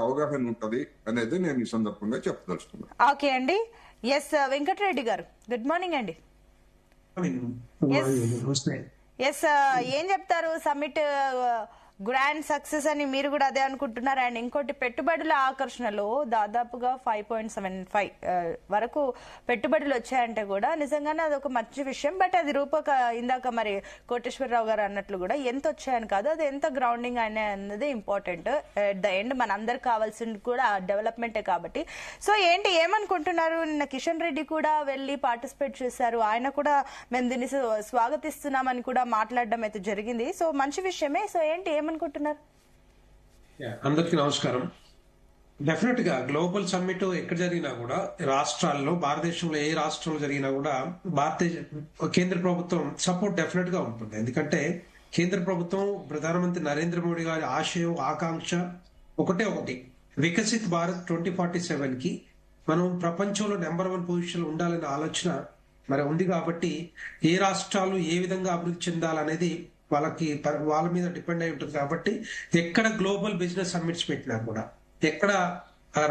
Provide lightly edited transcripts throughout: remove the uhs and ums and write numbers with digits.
అవగాహన ఉంటది అనేది నేను ఈ సందర్భంగా చెప్పదలుచుకున్నాను. ఓకే అండి. ఎస్ వెంకటరెడ్డి గారు, గుడ్ మార్నింగ్ అండి. ఎస్ ఏం చెప్తారు? సమ్మిట్ గ్రాండ్ సక్సెస్ అని మీరు కూడా అదే అనుకుంటున్నారు. అండ్ ఇంకోటి, పెట్టుబడుల ఆకర్షణలో దాదాపుగా 5.75 వరకు పెట్టుబడులు వచ్చాయంటే కూడా నిజంగానే అదొక మంచి విషయం. బట్ అది ఇందాక మరి కోటేశ్వరరావు గారు అన్నట్లు కూడా ఎంత వచ్చాయని కాదు, అది ఎంత గ్రౌండింగ్ అనేది ఇంపార్టెంట్. ఎట్ ద ఎండ్ మన అందరికి కావాల్సింది కూడా డెవలప్మెంటే కాబట్టి. సో ఏంటి, ఏమనుకుంటున్నారు? నిన్న కిషన్ రెడ్డి కూడా వెళ్ళి పార్టిసిపేట్ చేశారు. ఆయన కూడా మేము దీన్ని స్వాగతిస్తున్నామని కూడా మాట్లాడడం అయితే జరిగింది. సో మంచి విషయమే. సో ఏంటి, ఏమనుకుంటున్నారు? అందరికీ నమస్కారం. డెఫినెట్ గా గ్లోబల్ సమ్మిట్ ఎక్కడ జరిగినా కూడా రాష్ట్రాల్లో, భారతదేశంలో ఏ రాష్ట్రంలో జరిగినా కూడా కేంద్ర ప్రభుత్వం సపోర్ట్ డెఫినెట్ గా ఉంటుంది. ఎందుకంటే కేంద్ర ప్రభుత్వం, ప్రధానమంత్రి నరేంద్ర మోడీ గారి ఆశయం, ఆకాంక్ష ఒకటి, వికసిత్ భారత్ 2047 కి మనం ప్రపంచంలో నెంబర్ 1 పొజిషన్ ఉండాలనే ఆలోచన మరి ఉంది. కాబట్టి ఏ రాష్ట్రాలు ఏ విధంగా అభివృద్ధి చెందాలనేది వాళ్ళ మీద డిపెండ్ అయి ఉంటుంది. కాబట్టి ఎక్కడ గ్లోబల్ బిజినెస్ సమ్మిట్స్ పెట్టినా కూడా, ఎక్కడ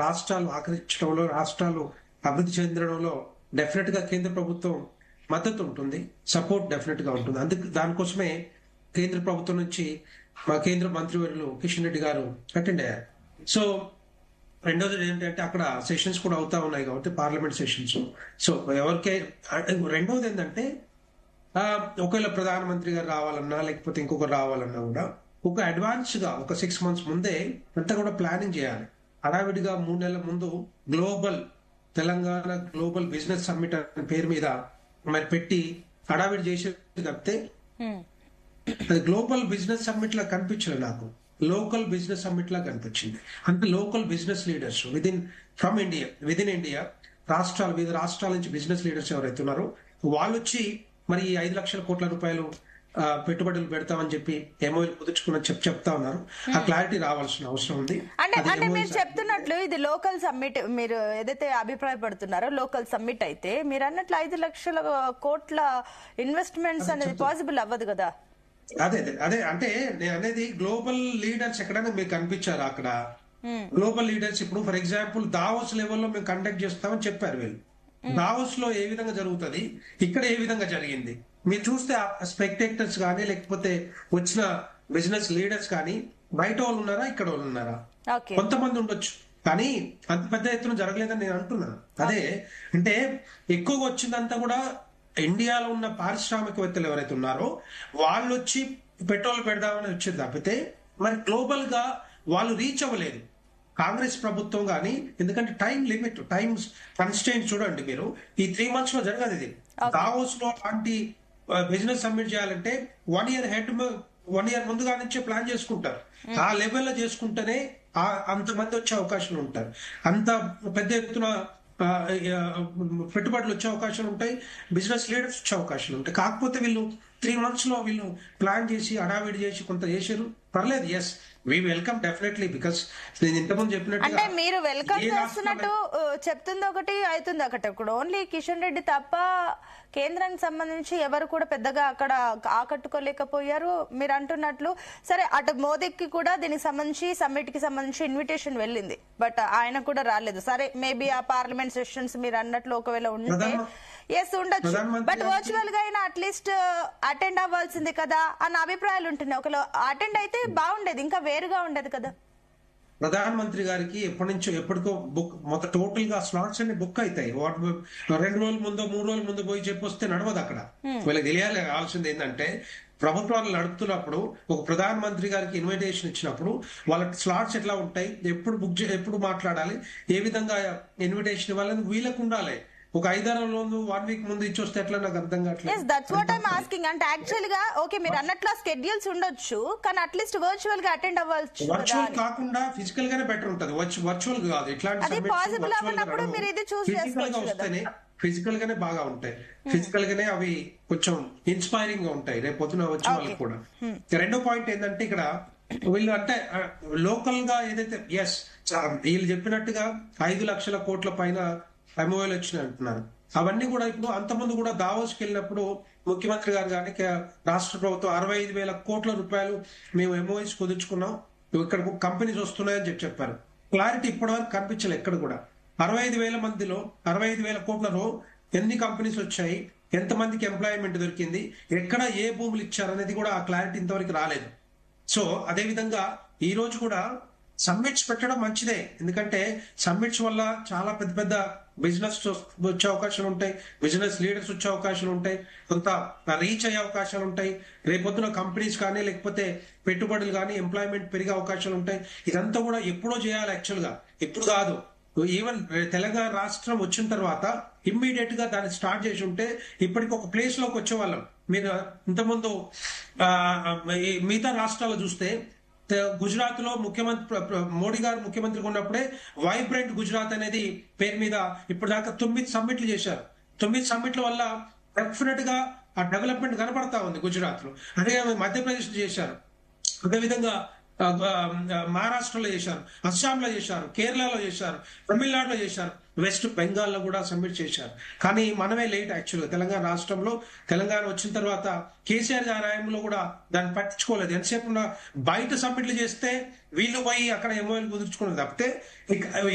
రాష్ట్రాలు ఆకర్షించడంలో, రాష్ట్రాలు అభివృద్ధి చెందడంలో డెఫినెట్ గా కేంద్ర ప్రభుత్వం మద్దతు ఉంటుంది, సపోర్ట్ డెఫినెట్ గా ఉంటుంది. దానికోసమే కేంద్ర ప్రభుత్వం నుంచి మా కేంద్ర మంత్రివర్యులు కిషన్ రెడ్డి గారు అటెండ్ అయ్యారు. సో రెండోది ఏంటంటే అక్కడ సెషన్స్ కూడా అవుతా ఉన్నాయి కాబట్టి, పార్లమెంట్ సెషన్స్. సో రెండోది ఏంటంటే ఒకవేళ ప్రధానమంత్రి గారు రావాలన్నా, లేకపోతే ఇంకొకరు రావాలన్నా కూడా ఒక అడ్వాన్స్ గా ఒక 6 months ముందే అంతా కూడా ప్లానింగ్ చేయాలి. హడావిడిగా 3 నెలల ముందు global Telangana global business summit అనే పేరు మీద మరి పెట్టి హడావిడి చేసేది తప్పితే అది గ్లోబల్ బిజినెస్ సమ్మిట్ లా కనిపించలేదు. నాకు లోకల్ బిజినెస్ సమ్మిట్ లా కనిపించింది. అంటే local business leaders within India వివిధ రాష్ట్రాల నుంచి బిజినెస్ లీడర్స్ ఎవరైతే ఉన్నారో వాళ్ళు వచ్చి మరి 5 లక్షల కోట్ల రూపాయలు పెట్టుబడులు పెడతామని చెప్పి ఎంఓఎల్ కుదుర్చుకున్న చెప్తా ఉన్నారు. ఆ క్లారిటీ రావాల్సిన అవసరం ఉంది. అంటే మీరు చెప్తున్నట్లు ఇది లోకల్ సమ్మిట్, మీరు ఏదైతే అభిప్రాయపడుతున్నారో లోకల్ సమ్మిట్ అయితే, మీరు అన్నట్లు 5 లక్షల కోట్ల ఇన్వెస్ట్మెంట్స్ అనేది పాసిబుల్ అవ్వదు కదా. అదే అంటే నేను అనేది గ్లోబల్ లీడర్స్ ఎక్కడైనా మీకు కనిపించారు అక్కడ? గ్లోబల్ లీడర్స్ ఇప్పుడు ఫర్ ఎగ్జాంపుల్ దావోస్ లెవెల్లో మేము కండక్ట్ చేస్తామని చెప్పారు వీళ్ళు. దావోస్ లో ఏ విధంగా జరుగుతుంది, ఇక్కడ ఏ విధంగా జరిగింది మీరు చూస్తే, స్పెక్టేటర్స్ కానీ లేకపోతే వచ్చిన బిజినెస్ లీడర్స్ కానీ బయట వాళ్ళు ఉన్నారా, ఇక్కడ వాళ్ళు ఉన్నారా? కొంతమంది ఉండొచ్చు, కానీ అంత పెద్ద ఎత్తున జరగలేదని నేను అంటున్నాను. అదే అంటే ఎక్కువగా వచ్చిందంతా కూడా ఇండియాలో ఉన్న పారిశ్రామికవేత్తలు ఎవరైతే ఉన్నారో వాళ్ళు వచ్చి పెట్రోల్ పెడదామని వచ్చేది తప్పితే మరి గ్లోబల్ గా వాళ్ళు రీచ్ అవ్వలేదు కాంగ్రెస్ ప్రభుత్వం కానీ. ఎందుకంటే టైం లిమిట్, టైం కన్స్టెంట్ చూడండి మీరు, ఈ 3 months లో జరగదు ఇది. దావోస్ లో అలాంటి బిజినెస్ సబ్మిట్ చేయాలంటే 1 year ముందుగా నుంచే ప్లాన్ చేసుకుంటారు. ఆ లెవెల్లో చేసుకుంటేనే అంతమంది వచ్చే అవకాశాలు ఉంటారు, అంత పెద్ద ఎత్తున పెట్టుబడులు వచ్చే అవకాశాలు ఉంటాయి, బిజినెస్ లీడర్స్ వచ్చే అవకాశాలు ఉంటాయి. కాకపోతే వీళ్ళు 3 months లో వీళ్ళు ప్లాన్ చేసి హడావిడి చేసి కొంత చేశారు. పర్లేదు, yes we welcome definitely. Because నేను ఇంతకుముందు చెప్పినట్టు, అంటే మీరు వెల్కమ్ చేస్తున్నట్టు చెప్తుంది ఒకటి, అవుతుంది ఒకటి. ఇప్పుడు ఓన్లీ కిషన్ రెడ్డి తప్ప కేంద్రానికి సంబంధించి ఎవరు కూడా పెద్దగా అక్కడ ఆకట్టుకోలేకపోయారు మీరు అంటున్నట్లు. సరే, అటు మోదీకి కూడా దీనికి సంబంధించి సమ్మిట్ కి సంబంధించి ఇన్విటేషన్ వెళ్ళింది, బట్ ఆయన కూడా రాలేదు. సరే, మేబీ ఆ పార్లమెంట్ సెషన్స్ మీరు అన్నట్లు ఒకవేళ ఉంటే ఎస్ ఉండొచ్చు, బట్ వర్చువల్ గా అయినా అట్లీస్ట్ అటెండ్ అవ్వాల్సింది కదా అన్న అభిప్రాయాలు ఉంటున్నాయి. ఒకవేళ అటెండ్ అయితే బాగుండేది, ఇంకా వేరుగా ఉండేది కదా. ప్రధానమంత్రి గారికి ఎప్పటికో బుక్ మొత్తం టోటల్ గా స్లాట్స్ అన్ని బుక్ అవుతాయి. 2 రోజుల ముందో 3 రోజుల ముందు పోయి చెప్పొస్తే నడవదు అక్కడ. వీళ్ళకి తెలియాల్సింది ఏంటంటే, ప్రభుత్వాలు నడుపుతున్నప్పుడు ఒక ప్రధానమంత్రి గారికి ఇన్విటేషన్ ఇచ్చినప్పుడు వాళ్ళ స్లాట్స్ ఎట్లా ఉంటాయి, ఎప్పుడు మాట్లాడాలి, ఏ విధంగా ఇన్విటేషన్ ఇవ్వాలని వీళ్ళకు ఉండాలి. ఒక 5-6 రోజులు 1 week ముందు ఇచ్చి వస్తే ఎట్లా, నాకు అర్థం కావట్లేదు. That's what I'm asking. అంటే యాక్చువల్ గా ఓకే మీరు అన్నట్లు స్కెడ్యూల్స్ ఉండొచ్చు, కానీ అట్లీస్ట్ వర్చువల్ గా అటెండ్ అవ్వచ్చు. వర్చువల్ కాకుండా ఫిజికల్ గానే బెటర్ ఉంటది, వర్చువల్ కాదు. ఇట్లాంటి పాసిబుల్ అవ్వనప్పుడు మీరు ఇది చూస్ చేసుకోవచ్చు. ఫిజికల్ గానే బాగా ఉంటాయి, ఫిజికల్ గానే అవి కొంచెం ఇన్స్పైరింగ్ గా ఉంటాయి రేపు పొద్దున వచ్చే వాళ్ళకి కూడా. రెండో పాయింట్ ఏంటంటే, ఇక్కడ వీళ్ళు అంటే లోకల్ గా ఏదైతే ఎస్ వీళ్ళు చెప్పినట్టుగా 5 లక్షల కోట్ల పైన ఎంఓఎల్ వచ్చినాయి అంటున్నారు. అవన్నీ కూడా ఇప్పుడు అంతకుముందు కూడా దావోస్కి వెళ్ళినప్పుడు ముఖ్యమంత్రి గారు కానీ రాష్ట్ర ప్రభుత్వం 65,000 కోట్ల రూపాయలు మేము ఎంఓఎస్ కుదుర్చుకున్నాం, ఇక్కడ కంపెనీస్ వస్తున్నాయని చెప్పారు. క్లారిటీ ఇప్పటివరకు కనిపించలేదు ఎక్కడ కూడా. 65,000 మందిలో 65,000 కోట్లలో ఎన్ని కంపెనీస్ వచ్చాయి, ఎంతమందికి ఎంప్లాయ్మెంట్ దొరికింది, ఎక్కడ ఏ భూములు ఇచ్చారు అనేది కూడా ఆ క్లారిటీ ఇంతవరకు రాలేదు. సో అదే విధంగా ఈ రోజు కూడా సమ్మిట్స్ పెట్టడం మంచిదే, ఎందుకంటే సమ్మిట్స్ వల్ల చాలా పెద్ద పెద్ద బిజినెస్ వచ్చే అవకాశాలు ఉంటాయి, బిజినెస్ లీడర్స్ వచ్చే అవకాశాలు ఉంటాయి, కొంత రీచ్ అయ్యే అవకాశాలు ఉంటాయి, రేపొద్దున కంపెనీస్ కానీ లేకపోతే పెట్టుబడులు కానీ ఎంప్లాయ్మెంట్ పెరిగే అవకాశాలు ఉంటాయి. ఇదంతా కూడా ఎప్పుడో చేయాలి యాక్చువల్ గా, ఇప్పుడు కాదు. ఈవెన్ తెలంగాణ రాష్ట్రం వచ్చిన తర్వాత ఇమ్మీడియట్ గా దాన్ని స్టార్ట్ చేసి ఉంటే ఇప్పటికి ఒక ప్లేస్ లోకి వచ్చేవాళ్ళం. మీరు ఇంతకుముందు మిగతా రాష్ట్రాల్లో చూస్తే గుజరాత్ లో ముఖ్యమంత్రి మోడీ గారు ముఖ్యమంత్రిగా ఉన్నప్పుడే వైబ్రెంట్ గుజరాత్ అనేది పేరు మీద ఇప్పటిదాకా 9 సమ్మిట్లు చేశారు. 9 సమ్మిట్ల వల్ల డెఫినెట్ గా ఆ డెవలప్మెంట్ కనపడతా ఉంది గుజరాత్ లో. అదే మధ్యప్రదేశ్ లో చేశారు, అదేవిధంగా మహారాష్ట్రలో చేశారు, అస్సాంలో చేశారు, కేరళలో చేశారు, తమిళనాడులో చేశారు, వెస్ట్ బెంగాల్లో కూడా సబ్మిట్ చేశారు. కానీ మనమే లేట్ యాక్చువల్గా. తెలంగాణ రాష్ట్రంలో తెలంగాణ వచ్చిన తర్వాత కేసీఆర్ గారి హయాంలో కూడా దాన్ని పట్టించుకోలేదు. ఎంతసేపు బయట సబ్మిట్లు చేస్తే వీళ్ళు పోయి అక్కడ ఎంఓఎల్ కుదుర్చుకున్నది తప్పితే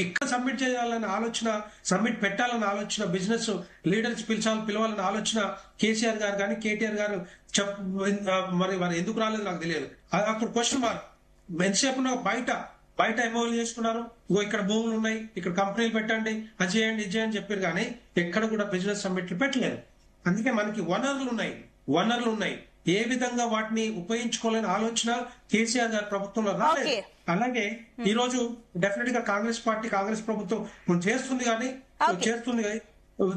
ఇక్కడ సబ్మిట్ చేయాలన్న ఆలోచన, సబ్మిట్ పెట్టాలన్న ఆలోచన, బిజినెస్ లీడర్స్ పిలవాలన్న ఆలోచన కేసీఆర్ గారు కానీ కేటీఆర్ గారు మరి ఎందుకు రాలేదు నాకు తెలియదు. అక్కడ క్వశ్చన్ మార్క్. ఎంతసేపు బయట ఎంఓఎల్ చేసుకున్నారు, ఇగో ఇక్కడ భూములు ఉన్నాయి, ఇక్కడ కంపెనీలు పెట్టండి, అది చేయండి ఇది చేయండి చెప్పారు, కానీ ఎక్కడ కూడా బిజినెస్ సమ్మిట్లు పెట్టలేదు. అందుకే మనకి వనరులు ఉన్నాయి, ఏ విధంగా వాటిని ఉపయోగించుకోవాలని ఆలోచన కేసీఆర్ గారి ప్రభుత్వంలో రాలేదు. అలాగే ఈ రోజు డెఫినెట్ గా కాంగ్రెస్ ప్రభుత్వం చేస్తుంది కానీ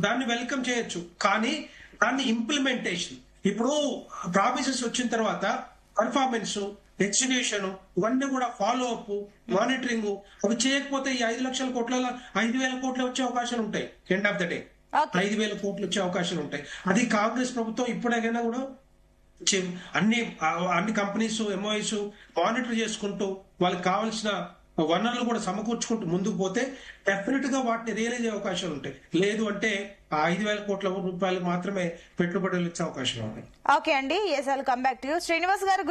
దాన్ని వెల్కమ్ చేయొచ్చు, కానీ దాన్ని ఇంప్లిమెంటేషన్, ఇప్పుడు ప్రామిసెస్ వచ్చిన తర్వాత పర్ఫార్మెన్స్, ఎగ్జిక్యూషన్ ఇవన్నీ కూడా ఫాలో అప్, మానిటరింగ్ అవి చేయకపోతే ఈ 5 లక్షల కోట్ల 5,000 కోట్లు వచ్చే అవకాశాలు ఉంటాయి. ఎండ్ ఆఫ్ ద డే 5,000 కోట్లు వచ్చే అవకాశాలు ఉంటాయి. అది కాంగ్రెస్ ప్రభుత్వం ఇప్పుడైనా కూడా అన్ని కంపెనీస్ ఎంఓఐస్ మానిటర్ చేసుకుంటూ వాళ్ళకి కావాల్సిన వనరులు కూడా సమకూర్చుకుంటూ ముందుకు పోతే డెఫినెట్ గా వాటిని రియలైజ్ అయ్యే అవకాశాలు ఉంటాయి. లేదు అంటే 5,000 కోట్ల రూపాయలు మాత్రమే పెట్టుబడులు ఇచ్చే అవకాశాలు ఉన్నాయి. ఓకే అండి, yes I will come back to you. Srinivas గారు